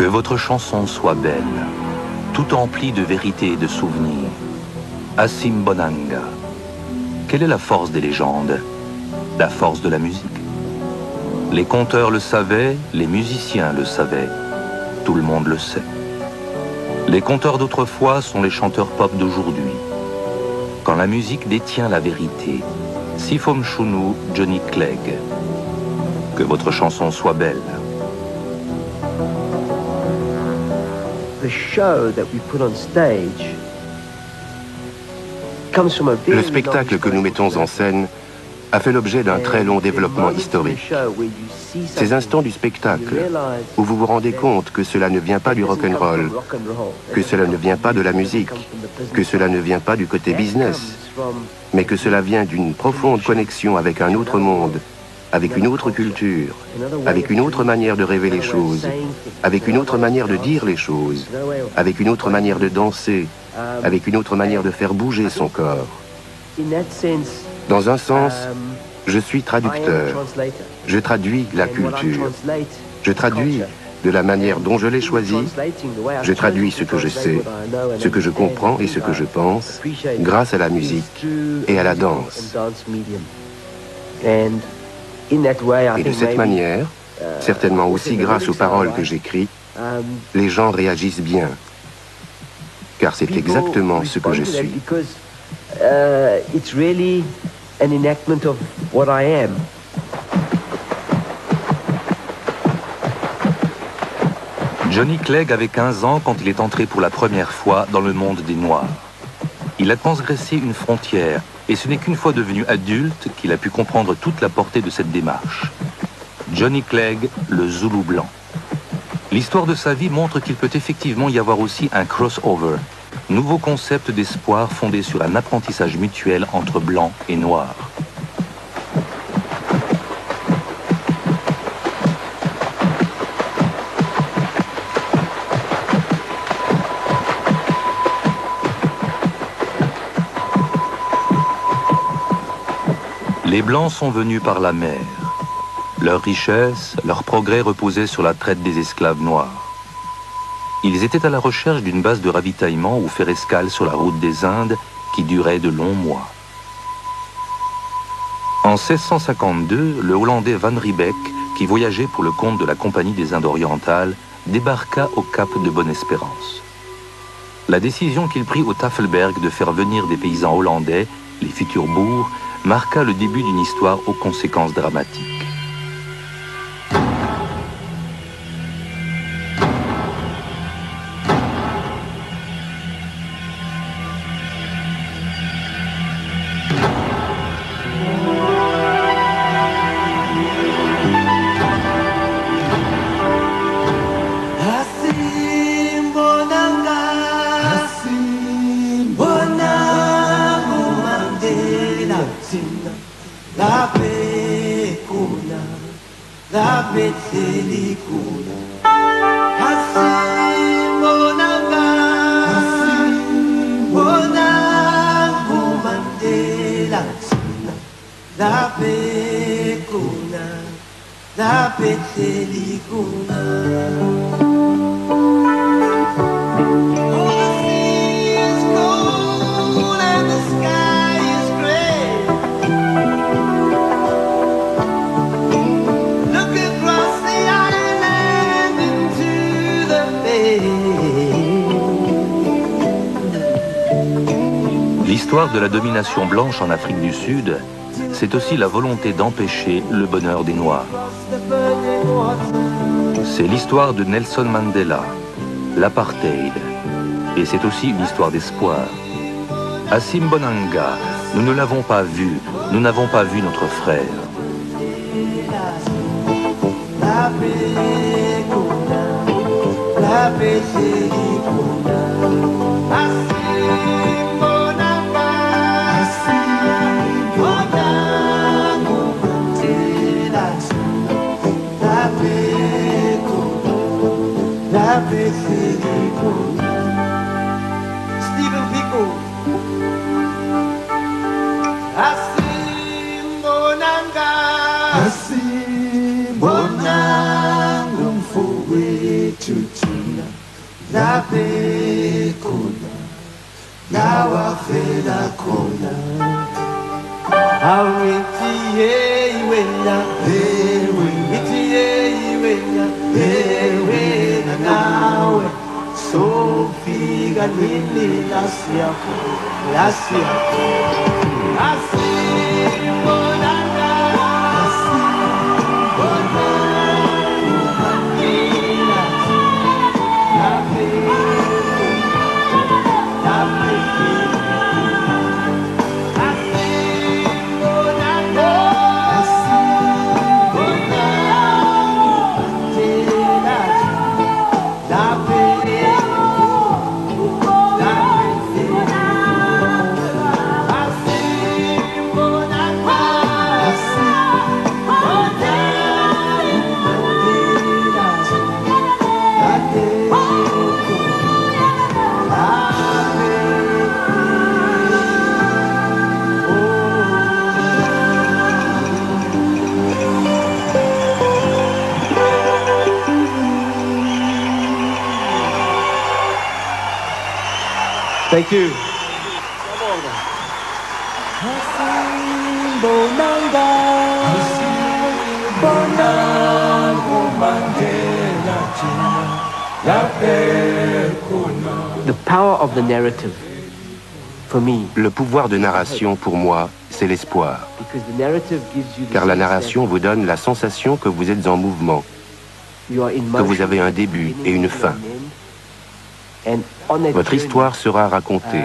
Que votre chanson soit belle, tout emplie de vérité et de souvenirs. Asimbonanga. Quelle est la force des légendes? La force de la musique. Les conteurs le savaient, les musiciens le savaient. Tout le monde le sait. Les conteurs d'autrefois sont les chanteurs pop d'aujourd'hui. Quand la musique détient la vérité, Sifom Chunu, Johnny Clegg. Que votre chanson soit belle. Le spectacle que nous mettons en scène a fait l'objet d'un très long développement historique. Ces instants du spectacle où vous vous rendez compte que cela ne vient pas du rock'n'roll, que cela ne vient pas de la musique, que cela ne vient pas du côté business, mais que cela vient d'une profonde connexion avec un autre monde, avec une autre culture, avec une autre manière de rêver les choses, avec une autre manière de dire les choses, avec une autre manière de danser, avec une autre manière de faire bouger son corps. Dans un sens, je suis traducteur. Je traduis la culture. Je traduis de la manière dont je l'ai choisi. Je traduis ce que je sais, ce que je comprends et ce que je pense grâce à la musique et à la danse. Et de cette manière, certainement aussi grâce aux paroles que j'écris, les gens réagissent bien. Car c'est exactement ce que je suis. Johnny Clegg avait 15 ans quand il est entré pour la première fois dans le monde des Noirs. Il a transgressé une frontière, et ce n'est qu'une fois devenu adulte qu'il a pu comprendre toute la portée de cette démarche. Johnny Clegg, le Zoulou blanc. L'histoire de sa vie montre qu'il peut effectivement y avoir aussi un crossover, nouveau concept d'espoir fondé sur un apprentissage mutuel entre blancs et noirs. Les Blancs sont venus par la mer. Leur richesse, leur progrès reposaient sur la traite des esclaves noirs. Ils étaient à la recherche d'une base de ravitaillement ou faire escale sur la route des Indes qui durait de longs mois. En 1652, le Hollandais Van Riebeck, qui voyageait pour le compte de la Compagnie des Indes orientales, débarqua au cap de Bonne-Espérance. La décision qu'il prit au Tafelberg de faire venir des paysans hollandais, les futurs boers, marqua le début d'une histoire aux conséquences dramatiques. L'histoire de la domination blanche en Afrique du Sud, c'est aussi la volonté d'empêcher le bonheur des Noirs. C'est l'histoire de Nelson Mandela, l'apartheid, et c'est aussi une histoire d'espoir. Asimbonanga, nous ne l'avons pas vu, nous n'avons pas vu notre frère. Stephen Biko. Asimbonanga mfowethu. Sofika nini lasi yako asibonanga Thank you. The power of the narrative, for me, Le pouvoir de narration, pour moi, c'est l'espoir. because the narrative gives you the Car la sense narration vous donne la sensation que vous êtes en mouvement, that you are in que vous motion, avez un début et une fin. and on that Votre journey, histoire sera racontée.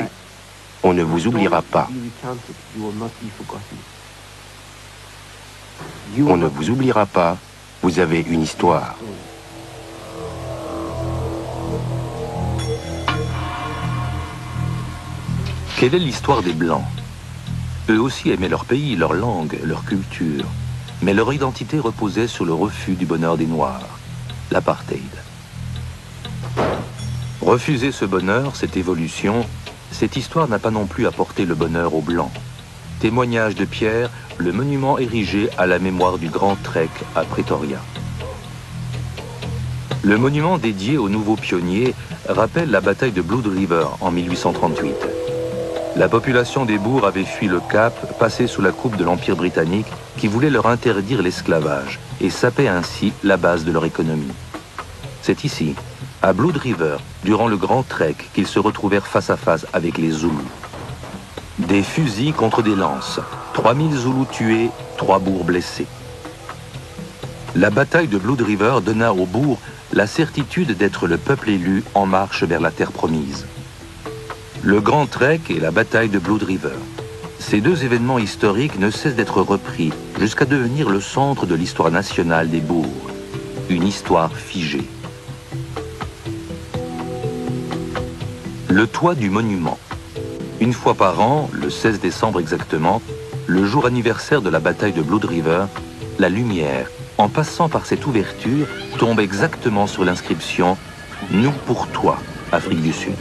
On ne vous oubliera pas. On ne vous oubliera pas. Vous avez une histoire. Quelle est l'histoire des Blancs? Eux aussi aimaient leur pays, leur langue, leur culture. Mais leur identité reposait sur le refus du bonheur des Noirs, l'apartheid. Refuser ce bonheur, cette évolution, cette histoire n'a pas non plus apporté le bonheur aux Blancs. Témoignage de Pierre, le monument érigé à la mémoire du Grand Trek à Pretoria. Le monument dédié aux nouveaux pionniers rappelle la bataille de Blood River en 1838. La population des bourgs avait fui le Cap, passé sous la coupe de l'Empire britannique qui voulait leur interdire l'esclavage et sapait ainsi la base de leur économie. C'est ici, à Blood River, durant le Grand Trek, qu'ils se retrouvèrent face à face avec les Zoulous. Des fusils contre des lances, 3000 Zoulous tués, 3 bourgs blessés. La bataille de Blood River donna aux bourgs la certitude d'être le peuple élu en marche vers la terre promise. Le Grand Trek et la bataille de Blood River. Ces deux événements historiques ne cessent d'être repris jusqu'à devenir le centre de l'histoire nationale des bourgs. Une histoire figée. Le toit du monument. Une fois par an, le 16 décembre exactement, le jour anniversaire de la bataille de Blood River, la lumière, en passant par cette ouverture, tombe exactement sur l'inscription « Nous pour toi, Afrique du Sud ».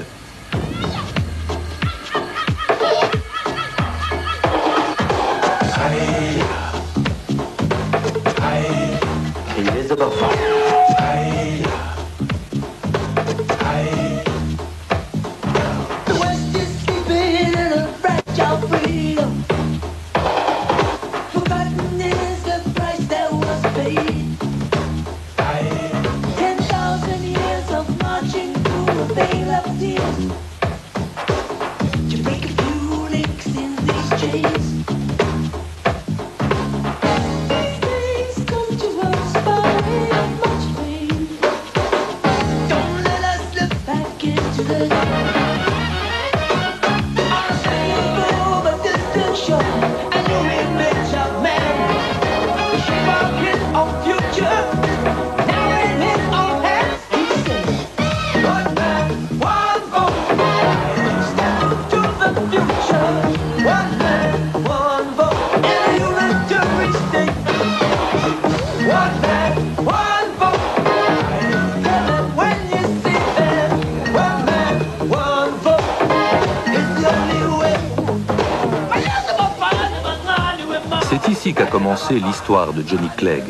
C'est ici qu'a commencé l'histoire de Johnny Clegg.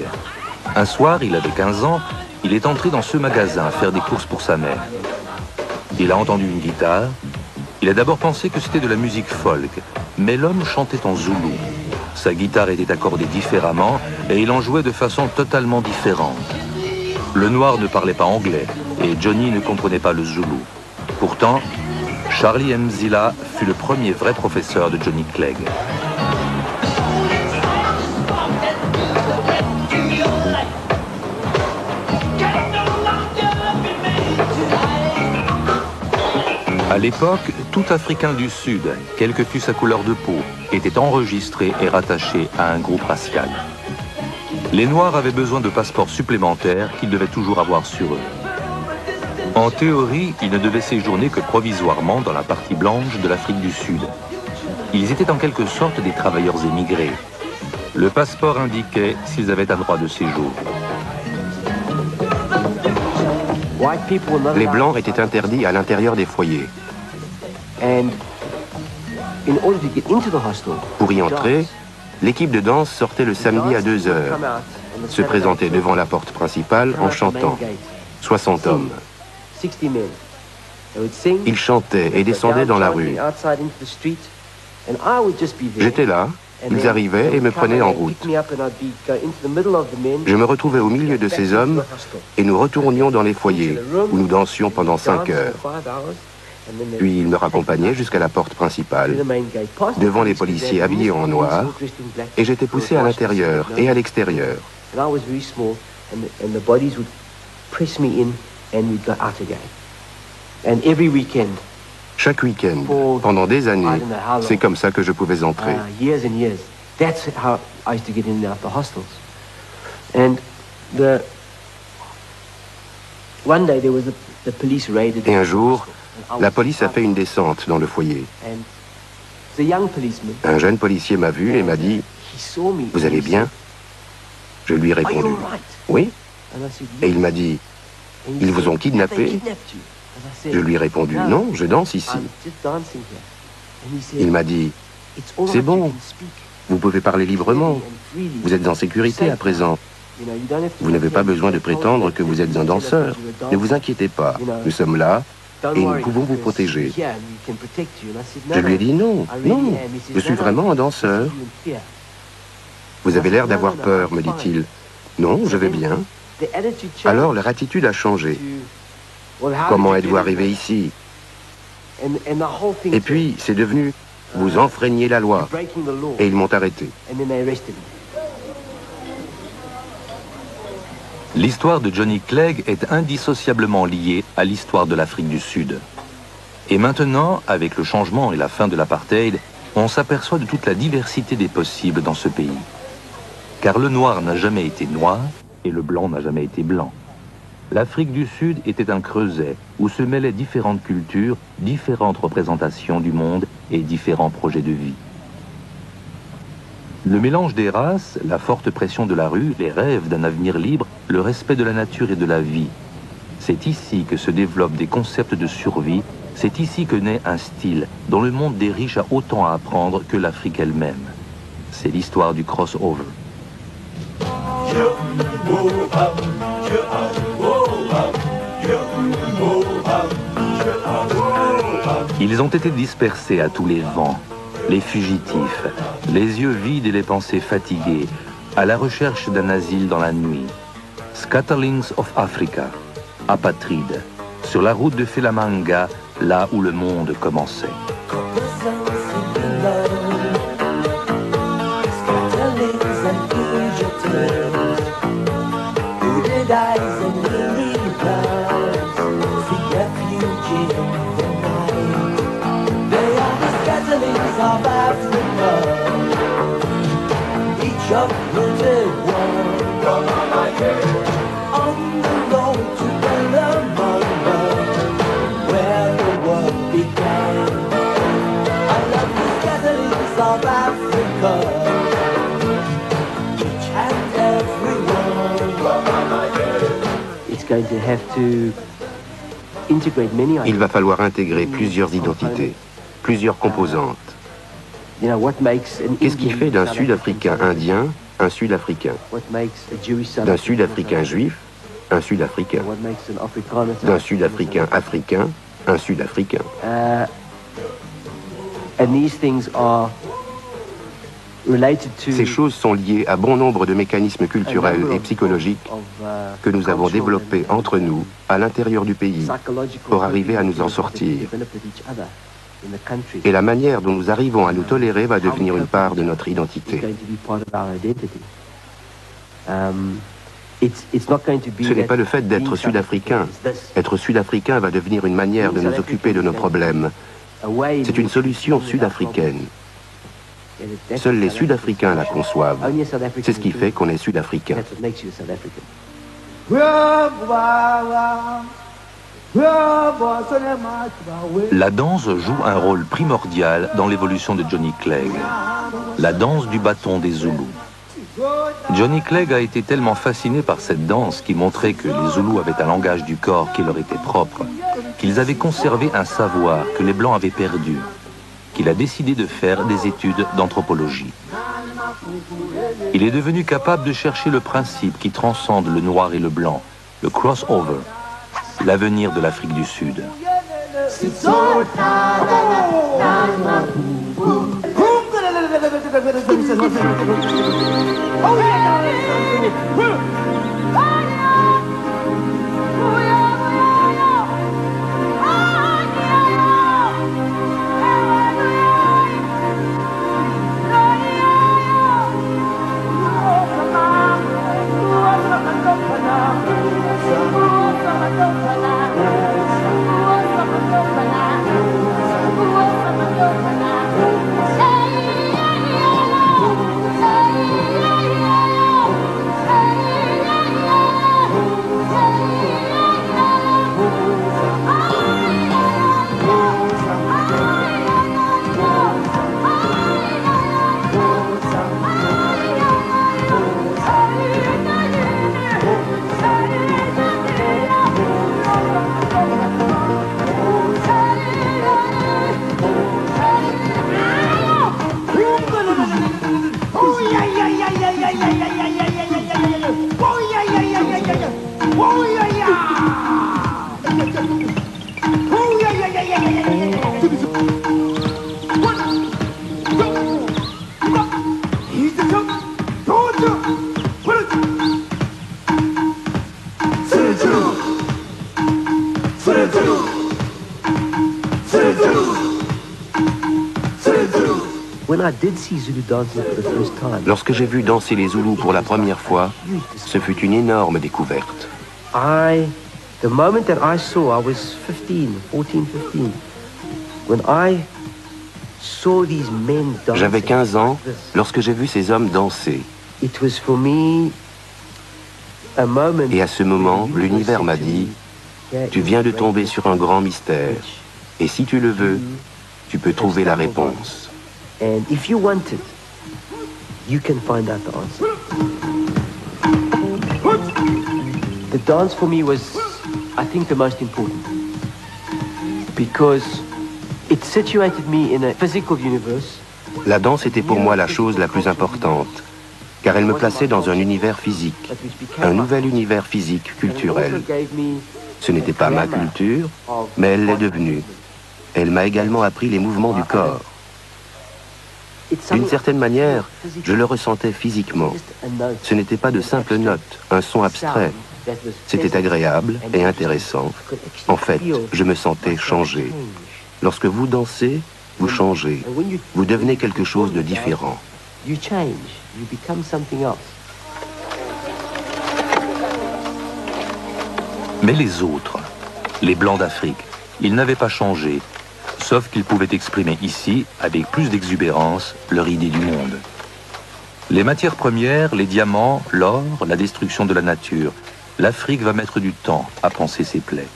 Un soir, il avait 15 ans, il est entré dans ce magasin faire des courses pour sa mère. Il a entendu une guitare. Il a d'abord pensé que c'était de la musique folk, mais l'homme chantait en zoulou. Sa guitare était accordée différemment et il en jouait de façon totalement différente. Le noir ne parlait pas anglais et Johnny ne comprenait pas le zoulou. Pourtant, Charlie Mzila fut le premier vrai professeur de Johnny Clegg. À l'époque, tout Africain du Sud, quelle que fût sa couleur de peau, était enregistré et rattaché à un groupe racial. Les Noirs avaient besoin de passeports supplémentaires qu'ils devaient toujours avoir sur eux. En théorie, ils ne devaient séjourner que provisoirement dans la partie blanche de l'Afrique du Sud. Ils étaient en quelque sorte des travailleurs émigrés. Le passeport indiquait s'ils avaient un droit de séjour. Les Blancs étaient interdits à l'intérieur des foyers. Pour y entrer, l'équipe de danse sortait le samedi à 2 heures, se présentait devant la porte principale en chantant. 60 hommes. Ils chantaient et descendaient dans la rue. J'étais là, ils arrivaient et me prenaient en route. Je me retrouvais au milieu de ces hommes et nous retournions dans les foyers où nous dansions pendant 5 heures. Puis ils me raccompagnaient jusqu'à la porte principale, devant les policiers habillés en noir, et j'étais poussé à l'intérieur et à l'extérieur. Chaque week-end, pendant des années, c'est comme ça que je pouvais entrer. Et un jour, la police a fait une descente dans le foyer. Un jeune policier m'a vu et m'a dit « Vous allez bien ?» Je lui ai répondu « Oui ». Et il m'a dit « Ils vous ont kidnappé ?» Je lui ai répondu « Non, je danse ici ». Il m'a dit « C'est bon, vous pouvez parler librement, vous êtes en sécurité à présent. Vous n'avez pas besoin de prétendre que vous êtes un danseur. Ne vous inquiétez pas, nous sommes là et nous pouvons vous protéger. » Je lui ai dit « Non, non, je suis vraiment un danseur. » « Vous avez l'air d'avoir peur, me dit-il. »« Non, je vais bien. » Alors leur attitude a changé. « Comment êtes-vous arrivé ici ?» Et puis c'est devenu « Vous enfreignez la loi. » Et ils m'ont arrêté. L'histoire de Johnny Clegg est indissociablement liée à l'histoire de l'Afrique du Sud. Et maintenant, avec le changement et la fin de l'apartheid, on s'aperçoit de toute la diversité des possibles dans ce pays. Car le noir n'a jamais été noir et le blanc n'a jamais été blanc. L'Afrique du Sud était un creuset où se mêlaient différentes cultures, différentes représentations du monde et différents projets de vie. Le mélange des races, la forte pression de la rue, les rêves d'un avenir libre, le respect de la nature et de la vie. C'est ici que se développent des concepts de survie, c'est ici que naît un style dont le monde des riches a autant à apprendre que l'Afrique elle-même. C'est l'histoire du crossover. Ils ont été dispersés à tous les vents, les fugitifs, les yeux vides et les pensées fatiguées, à la recherche d'un asile dans la nuit. Scatterlings of Africa, apatrides, sur la route de Felamanga, là où le monde commençait. Il va falloir intégrer plusieurs identités, plusieurs composantes. Qu'est-ce qui fait d'un Sud-Africain indien un Sud-Africain? D'un Sud-Africain juif un Sud-Africain? D'un Sud-Africain africain un Sud-Africain. And these things are related to Ces choses sont liées à bon nombre de mécanismes culturels et psychologiques que nous avons développés entre nous, à l'intérieur du pays, pour arriver à nous en sortir. Et la manière dont nous arrivons à nous tolérer va devenir une part de notre identité. Ce n'est pas le fait d'être sud-africain. Être sud-africain va devenir une manière de nous occuper de nos problèmes. C'est une solution sud-africaine. Seuls les Sud-Africains la conçoivent. C'est ce qui fait qu'on est Sud-Africain. La danse joue un rôle primordial dans l'évolution de Johnny Clegg. La danse du bâton des Zoulous. Johnny Clegg a été tellement fasciné par cette danse qui montrait que les Zoulous avaient un langage du corps qui leur était propre, qu'ils avaient conservé un savoir que les Blancs avaient perdu, qu'il a décidé de faire des études d'anthropologie. Il est devenu capable de chercher le principe qui transcende le noir et le blanc, le crossover, l'avenir de l'Afrique du Sud. Lorsque j'ai vu danser les Zoulous pour la première fois, ce fut une énorme découverte. The moment that I saw, I was 15, 14, 15. When I saw these men dancing, j'avais 15 ans lorsque j'ai vu ces hommes danser. It was for me a moment. Et à ce moment, l'univers m'a dit, tu viens de tomber sur un grand mystère. Et si tu le veux, tu peux trouver la réponse. And if you want it, you can find out the answer. The dance for me was, I think, the most important because it situated me in a physical universe. La danse était pour moi la chose la plus importante, car elle me plaçait dans un univers physique, un nouvel univers physique, culturel. Ce n'était pas ma culture, mais elle l'est devenue. Elle m'a également appris les mouvements du corps. D'une certaine manière, je le ressentais physiquement. Ce n'était pas de simples notes, un son abstrait. C'était agréable et intéressant. En fait, je me sentais changé. Lorsque vous dansez, vous changez. Vous devenez quelque chose de différent. Mais les autres, les Blancs d'Afrique, ils n'avaient pas changé, sauf qu'ils pouvaient exprimer ici, avec plus d'exubérance, leur idée du monde. Les matières premières, les diamants, l'or, la destruction de la nature, l'Afrique va mettre du temps à panser ses plaies.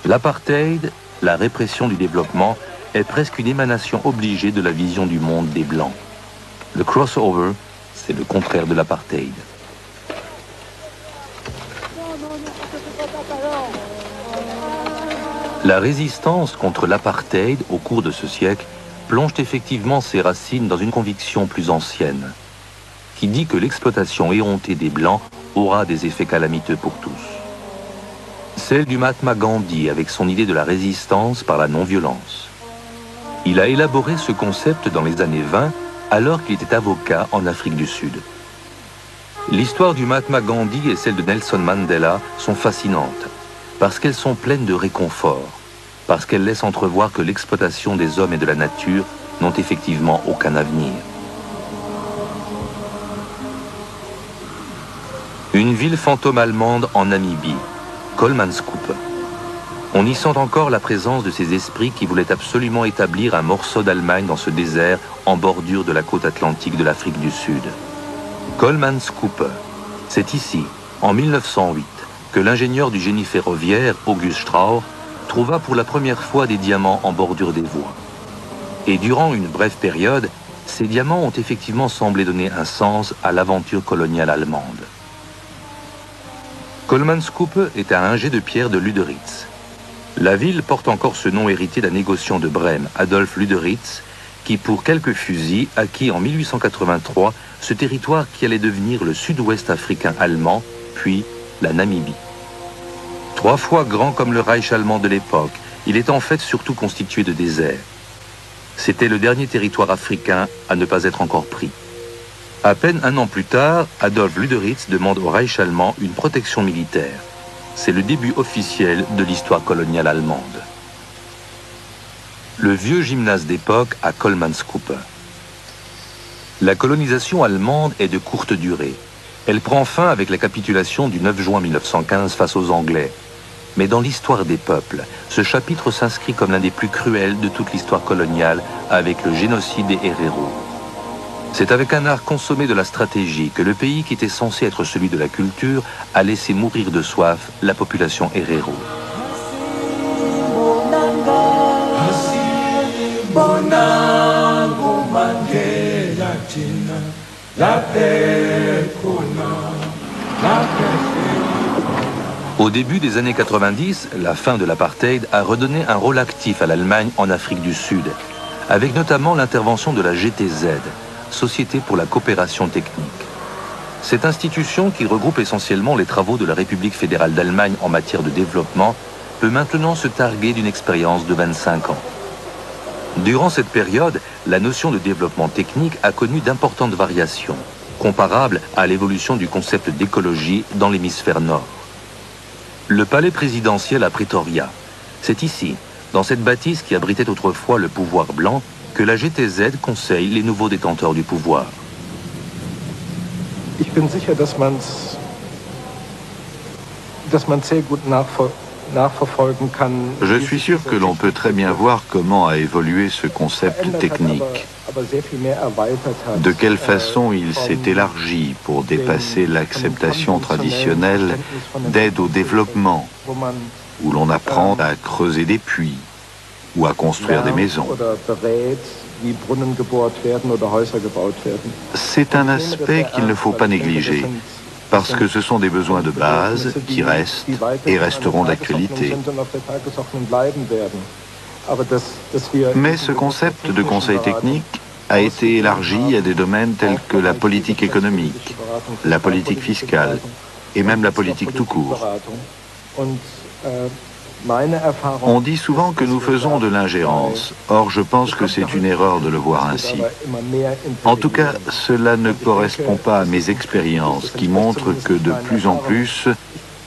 L'apartheid, la répression du développement, est presque une émanation obligée de la vision du monde des Blancs. Le crossover, c'est le contraire de l'apartheid. La résistance contre l'apartheid au cours de ce siècle plonge effectivement ses racines dans une conviction plus ancienne, qui dit que l'exploitation éhontée des Blancs aura des effets calamiteux pour tous. celle du Mahatma Gandhi avec son idée de la résistance par la non-violence. Il a élaboré ce concept dans les années 20, alors qu'il était avocat en Afrique du Sud. L'histoire du Mahatma Gandhi et celle de Nelson Mandela sont fascinantes, parce qu'elles sont pleines de réconfort, parce qu'elles laissent entrevoir que l'exploitation des hommes et de la nature n'ont effectivement aucun avenir. Une ville fantôme allemande en Namibie, Kolmanskoupe. On y sent encore la présence de ces esprits qui voulaient absolument établir un morceau d'Allemagne dans ce désert en bordure de la côte atlantique de l'Afrique du Sud. Kolmanskoupe, c'est ici, en 1908, que l'ingénieur du génie ferroviaire, August Strauer, trouva pour la première fois des diamants en bordure des voies. Et durant une brève période, ces diamants ont effectivement semblé donner un sens à l'aventure coloniale allemande. Kolmanskoupe est à un jet de pierre de Lüderitz. La ville porte encore ce nom hérité d'un négociant de Brême, Adolf Lüderitz, qui pour quelques fusils acquit en 1883 ce territoire qui allait devenir le sud-ouest africain allemand, puis la Namibie. 3 fois grand comme le Reich allemand de l'époque, il est en fait surtout constitué de déserts. C'était le dernier territoire africain à ne pas être encore pris. À peine un an plus tard, Adolf Lüderitz demande au Reich allemand une protection militaire. C'est le début officiel de l'histoire coloniale allemande. Le vieux gymnase d'époque à Kolmanskoupe. La colonisation allemande est de courte durée. Elle prend fin avec la capitulation du 9 juin 1915 face aux Anglais. Mais dans l'histoire des peuples, ce chapitre s'inscrit comme l'un des plus cruels de toute l'histoire coloniale avec le génocide des Herero. C'est avec un art consommé de la stratégie que le pays qui était censé être celui de la culture a laissé mourir de soif la population Herero. Au début des années 90, la fin de l'apartheid a redonné un rôle actif à l'Allemagne en Afrique du Sud, avec notamment l'intervention de la GTZ, Société pour la coopération technique. Cette institution, qui regroupe essentiellement les travaux de la République fédérale d'Allemagne en matière de développement, peut maintenant se targuer d'une expérience de 25 ans. Durant cette période, la notion de développement technique a connu d'importantes variations, comparables à l'évolution du concept d'écologie dans l'hémisphère nord. Le palais présidentiel à Pretoria, c'est ici, dans cette bâtisse qui abritait autrefois le pouvoir blanc, que la GTZ conseille les nouveaux détenteurs du pouvoir. Ich bin sicher, dass man sehr gut nachverfolgen kann. Je suis sûr que l'on peut très bien voir comment a évolué ce concept technique, de quelle façon il s'est élargi pour dépasser l'acceptation traditionnelle d'aide au développement, où l'on apprend à creuser des puits ou à construire des maisons. C'est un aspect qu'il ne faut pas négliger, parce que ce sont des besoins de base qui restent et resteront d'actualité. Mais ce concept de conseil technique a été élargi à des domaines tels que la politique économique, la politique fiscale et même la politique tout court. On dit souvent que nous faisons de l'ingérence. Or, je pense que c'est une erreur de le voir ainsi. En tout cas, cela ne correspond pas à mes expériences qui montrent que de plus en plus,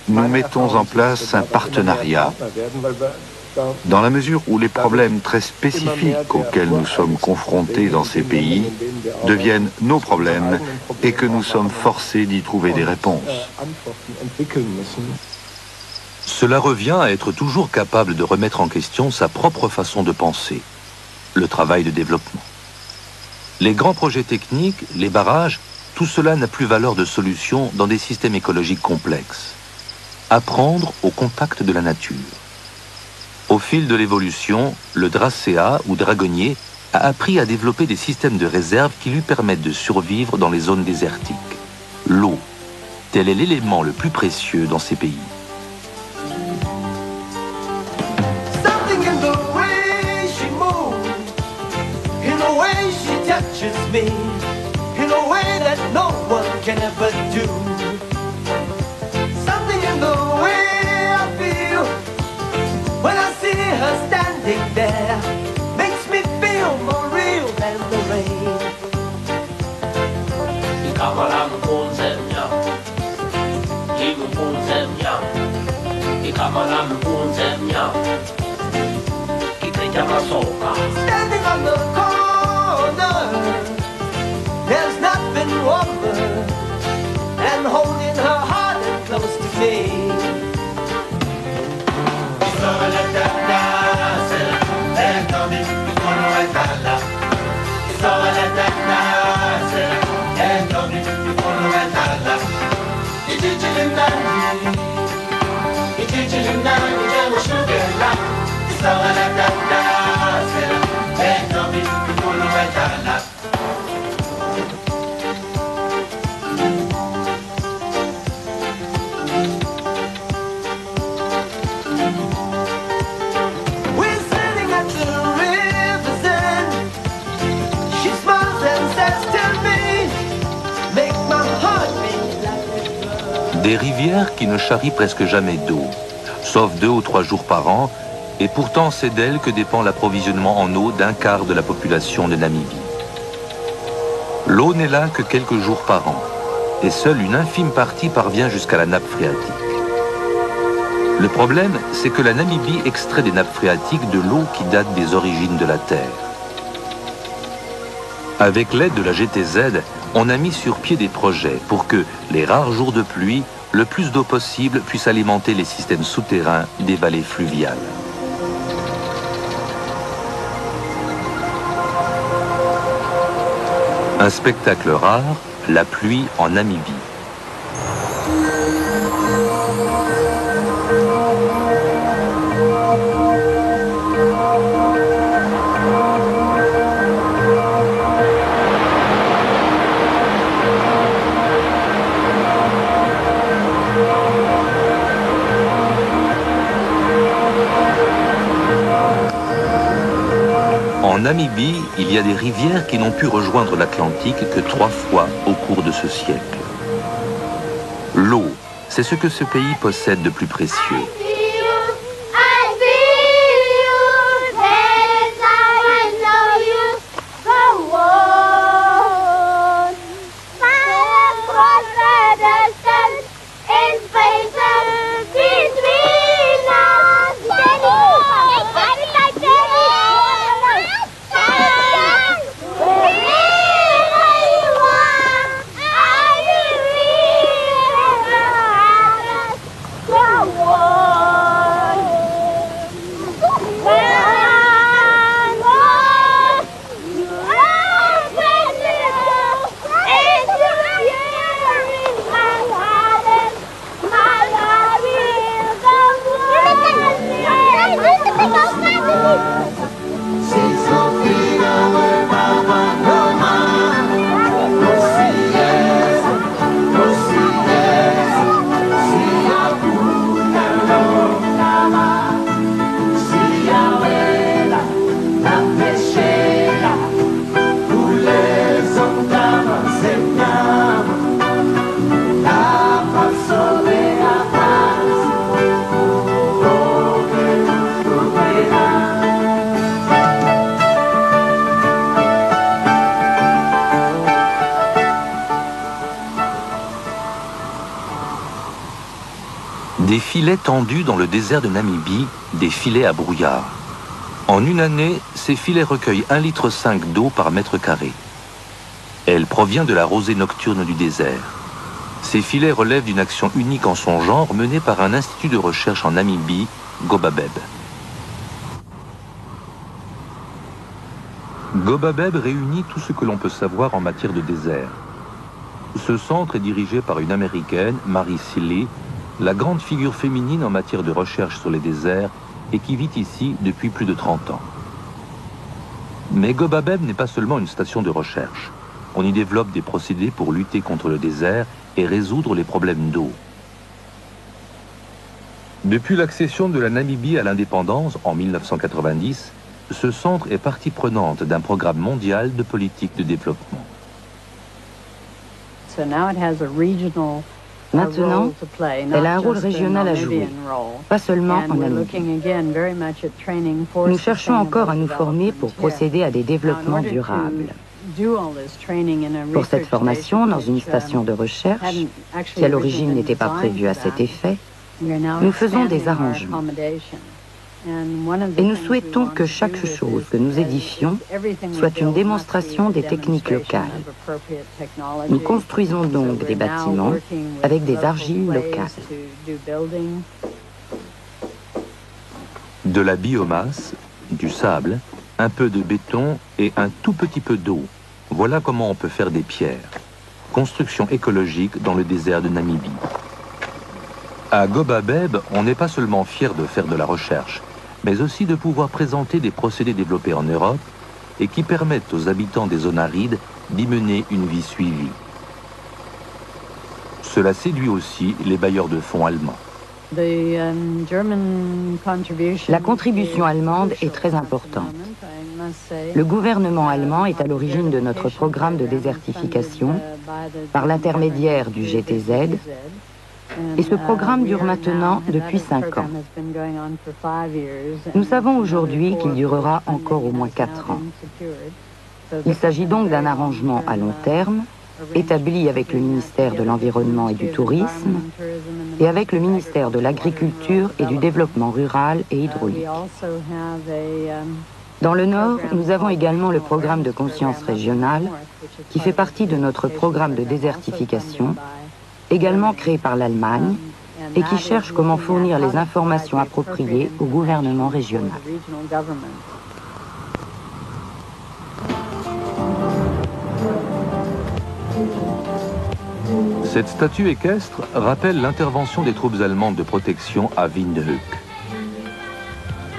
nous mettons en place un partenariat. Dans la mesure où les problèmes très spécifiques auxquels nous sommes confrontés dans ces pays deviennent nos problèmes et que nous sommes forcés d'y trouver des réponses. Cela revient à être toujours capable de remettre en question sa propre façon de penser, le travail de développement. Les grands projets techniques, les barrages, tout cela n'a plus valeur de solution dans des systèmes écologiques complexes. Apprendre au contact de la nature. Au fil de l'évolution, le dracéa ou dragonnier a appris à développer des systèmes de réserve qui lui permettent de survivre dans les zones désertiques. L'eau, tel est l'élément le plus précieux dans ces pays. Me in a way that no one can ever do. Something in the way I feel Standing on the corner, there's nothing warmer than holding her heart and close to me. We're sitting at the river's end. She smiles and says to me, make my heart beat like a Des rivières qui ne charrient presque jamais d'eau, sauf 2 ou 3 jours par an, et pourtant c'est d'elles que dépend l'approvisionnement en eau d'un quart de la population de Namibie. L'eau n'est là que quelques jours par an, et seule une infime partie parvient jusqu'à la nappe phréatique. Le problème, c'est que la Namibie extrait des nappes phréatiques de l'eau qui date des origines de la Terre. Avec l'aide de la GTZ, on a mis sur pied des projets pour que, les rares jours de pluie, le plus d'eau possible puisse alimenter les systèmes souterrains des vallées fluviales. Un spectacle rare, la pluie en Namibie. En Namibie, il y a des rivières qui n'ont pu rejoindre l'Atlantique que 3 fois au cours de ce siècle. L'eau, c'est ce que ce pays possède de plus précieux. Des filets tendus dans le désert de Namibie, des filets à brouillard. En une année, ces filets recueillent 1,5 litre d'eau par mètre carré. Elle provient de la rosée nocturne du désert. Ces filets relèvent d'une action unique en son genre menée par un institut de recherche en Namibie, Gobabeb. Gobabeb réunit tout ce que l'on peut savoir en matière de désert. Ce centre est dirigé par une Américaine, Mary Seeley, la grande figure féminine en matière de recherche sur les déserts et qui vit ici depuis plus de 30 ans. Mais Gobabeb n'est pas seulement une station de recherche. On y développe des procédés pour lutter contre le désert et résoudre les problèmes d'eau. Depuis l'accession de la Namibie à l'indépendance en 1990, ce centre est partie prenante d'un programme mondial de politique de développement. Maintenant, elle a un rôle régional à jouer, pas seulement en Namibie. Nous cherchons encore à nous former pour procéder à des développements durables. Pour cette formation dans une station de recherche, qui à l'origine n'était pas prévue à cet effet, nous faisons des arrangements. Et nous souhaitons que chaque chose que nous édifions soit une démonstration des techniques locales. Nous construisons donc des bâtiments avec des argiles locales. De la biomasse, du sable, un peu de béton et un tout petit peu d'eau. Voilà comment on peut faire des pierres. Construction écologique dans le désert de Namibie. À Gobabeb, on n'est pas seulement fier de faire de la recherche, mais aussi de pouvoir présenter des procédés développés en Europe et qui permettent aux habitants des zones arides d'y mener une vie suivie. Cela séduit aussi les bailleurs de fonds allemands. La contribution allemande est très importante. Le gouvernement allemand est à l'origine de notre programme de désertification par l'intermédiaire du GTZ, et ce programme dure maintenant depuis 5 ans. Nous savons aujourd'hui qu'il durera encore au moins 4 ans. Il s'agit donc d'un arrangement à long terme, établi avec le ministère de l'Environnement et du Tourisme et avec le ministère de l'Agriculture et du Développement rural et hydraulique. Dans le Nord, nous avons également le programme de conscience régionale qui fait partie de notre programme de désertification, également créé par l'Allemagne et qui cherche comment fournir les informations appropriées au gouvernement régional. Cette statue équestre rappelle l'intervention des troupes allemandes de protection à Windhoek.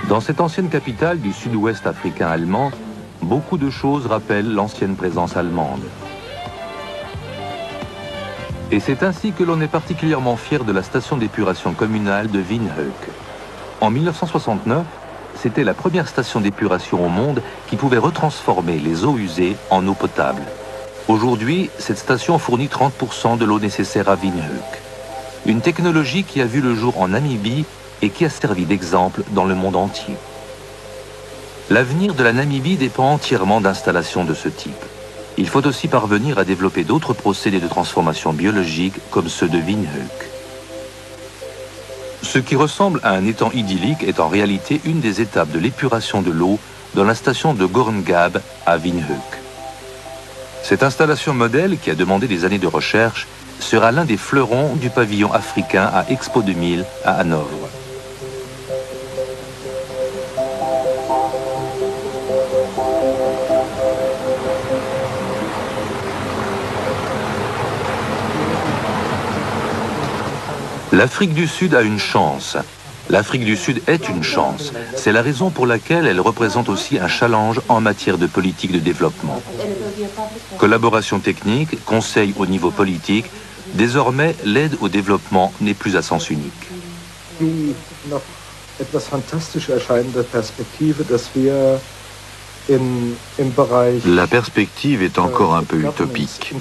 Dans cette ancienne capitale du sud-ouest africain allemand, beaucoup de choses rappellent l'ancienne présence allemande. Et c'est ainsi que l'on est particulièrement fier de la station d'épuration communale de Windhoek. En 1969, c'était la première station d'épuration au monde qui pouvait retransformer les eaux usées en eau potable. Aujourd'hui, cette station fournit 30% de l'eau nécessaire à Windhoek. Une technologie qui a vu le jour en Namibie et qui a servi d'exemple dans le monde entier. L'avenir de la Namibie dépend entièrement d'installations de ce type. Il faut aussi parvenir à développer d'autres procédés de transformation biologique comme ceux de Windhoek. Ce qui ressemble à un étang idyllique est en réalité une des étapes de l'épuration de l'eau dans la station de Gorngab à Windhoek. Cette installation modèle, qui a demandé des années de recherche, sera l'un des fleurons du pavillon africain à Expo 2000 à Hanovre. L'Afrique du Sud a une chance. L'Afrique du Sud est une chance. C'est la raison pour laquelle elle représente aussi un challenge en matière de politique de développement. Collaboration technique, conseil au niveau politique, désormais l'aide au développement n'est plus à sens unique. La perspective est encore un peu utopique,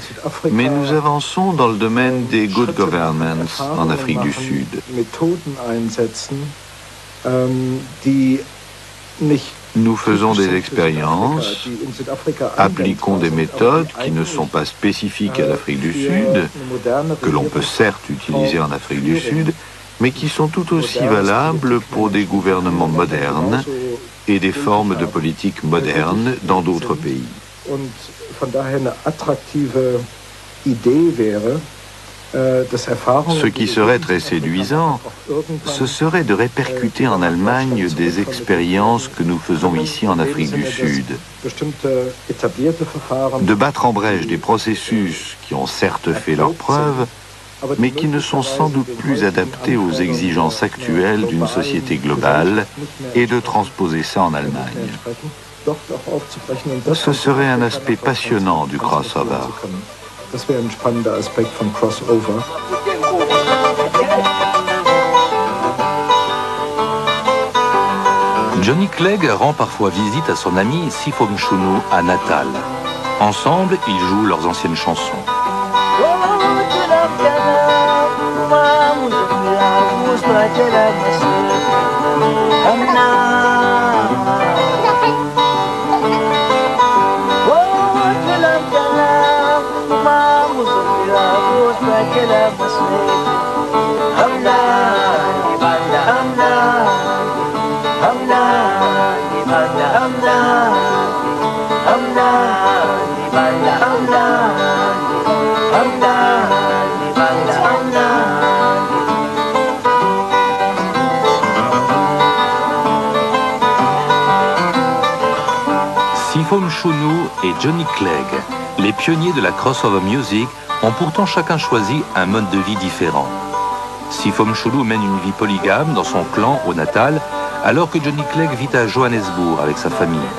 mais nous avançons dans le domaine des good governance en Afrique du Sud. Nous faisons des expériences, appliquons des méthodes qui ne sont pas spécifiques à l'Afrique du Sud, que l'on peut certes utiliser en Afrique du Sud, mais qui sont tout aussi valables pour des gouvernements modernes et des formes de politique modernes dans d'autres pays. Ce qui serait très séduisant, ce serait de répercuter en Allemagne des expériences que nous faisons ici en Afrique du Sud, de battre en brèche des processus qui ont certes fait leurs preuves, mais qui ne sont sans doute plus adaptés aux exigences actuelles d'une société globale et de transposer ça en Allemagne. Ce serait un aspect passionnant du crossover. Johnny Clegg rend parfois visite à son ami Sifomchunu à Natal. Ensemble, ils jouent leurs anciennes chansons. who's breaking up my sleep. I'm not Ibanda. I'm not. I'm not Ibanda. I'm not. I'm not Ibanda. I'm not. I'm not Ibanda. I'm not. Sifom Shunu et Johnny Clegg, les pionniers de la crossover music, ont pourtant chacun choisi un mode de vie différent. Sifom Shunu mène une vie polygame dans son clan au Natal, alors que Johnny Clegg vit à Johannesburg avec sa famille.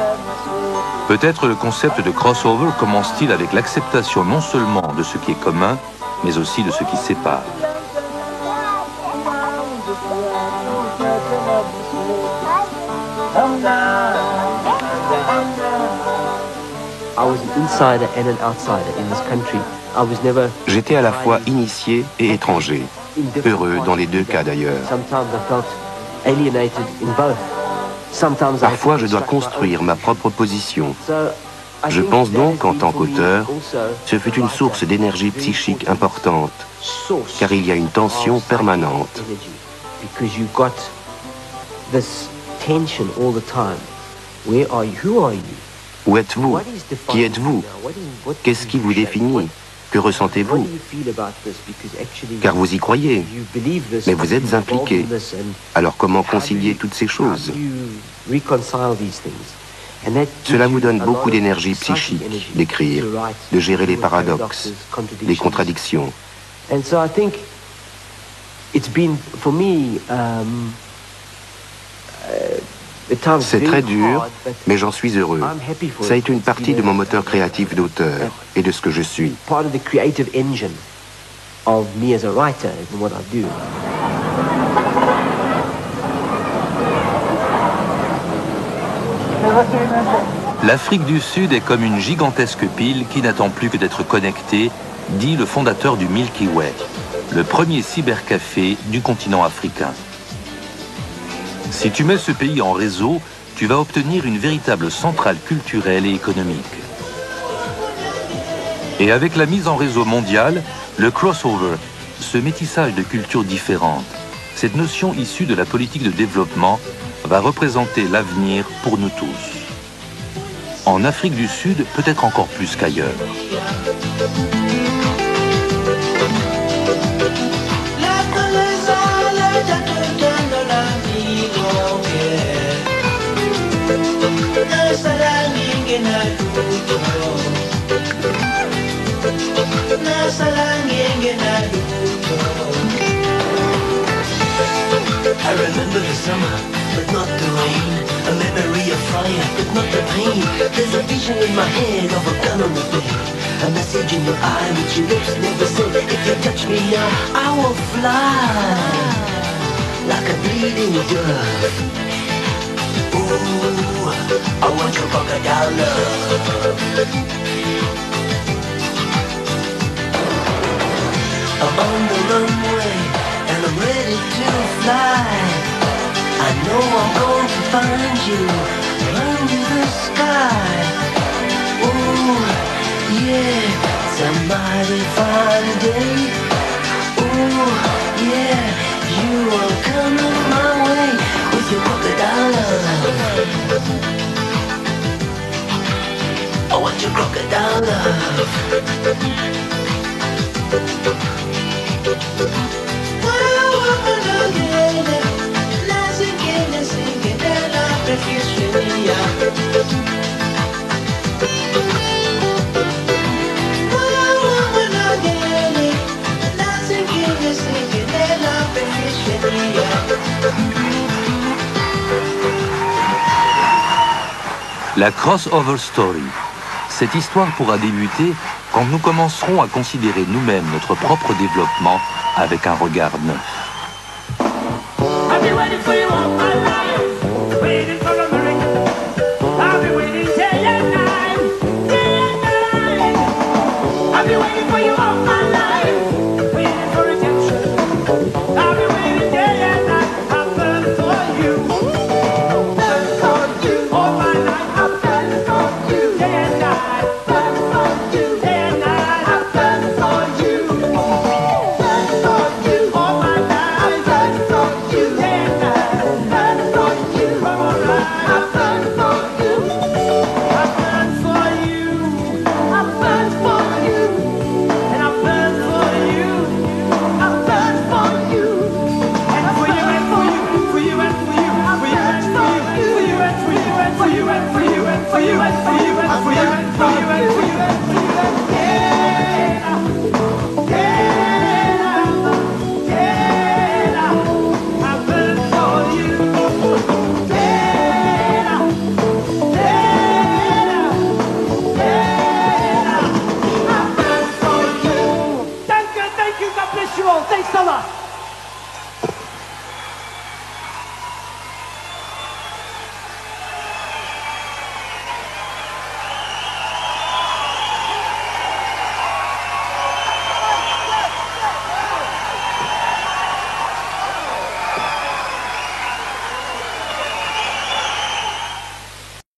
Peut-être le concept de crossover commence-t-il avec l'acceptation non seulement de ce qui est commun, mais aussi de ce qui sépare. J'étais à la fois initié et étranger, heureux dans les deux cas d'ailleurs. Parfois, je dois construire ma propre position. Je pense donc qu'en tant qu'auteur, ce fut une source d'énergie psychique importante, car il y a une tension permanente. Où êtes-vous? Qui êtes-vous? Qu'est-ce qui vous définit? Que ressentez-vous? Car vous y croyez, mais vous êtes impliqué. Alors comment concilier toutes ces choses? Cela vous donne beaucoup d'énergie psychique d'écrire, de gérer les paradoxes, les contradictions. C'est très dur, mais j'en suis heureux. Ça a été une partie de mon moteur créatif d'auteur et de ce que je suis. L'Afrique du Sud est comme une gigantesque pile qui n'attend plus que d'être connectée, dit le fondateur du Milky Way, le premier cybercafé du continent africain. Si tu mets ce pays en réseau, tu vas obtenir une véritable centrale culturelle et économique. Et avec la mise en réseau mondiale, le crossover, ce métissage de cultures différentes, cette notion issue de la politique de développement va représenter l'avenir pour nous tous. En Afrique du Sud, peut-être encore plus qu'ailleurs. I remember the summer, but not the rain. A memory of fire, but not the pain. There's a vision in my head of a gun on the bed. A message in your eye which your lips never said. If you touch me now, I will fly like a bleeding dove. Ooh, I want your crocodile love. I'm on the runway and I'm ready to fly. I know I'm going to find you under the sky. Ooh, yeah, it's a mighty fine day. Ooh, yeah, you are coming my way with your crocodile love. I want your crocodile love. La crossover story. Cette histoire pourra débuter quand nous commencerons à considérer nous-mêmes notre propre développement avec un regard neuf.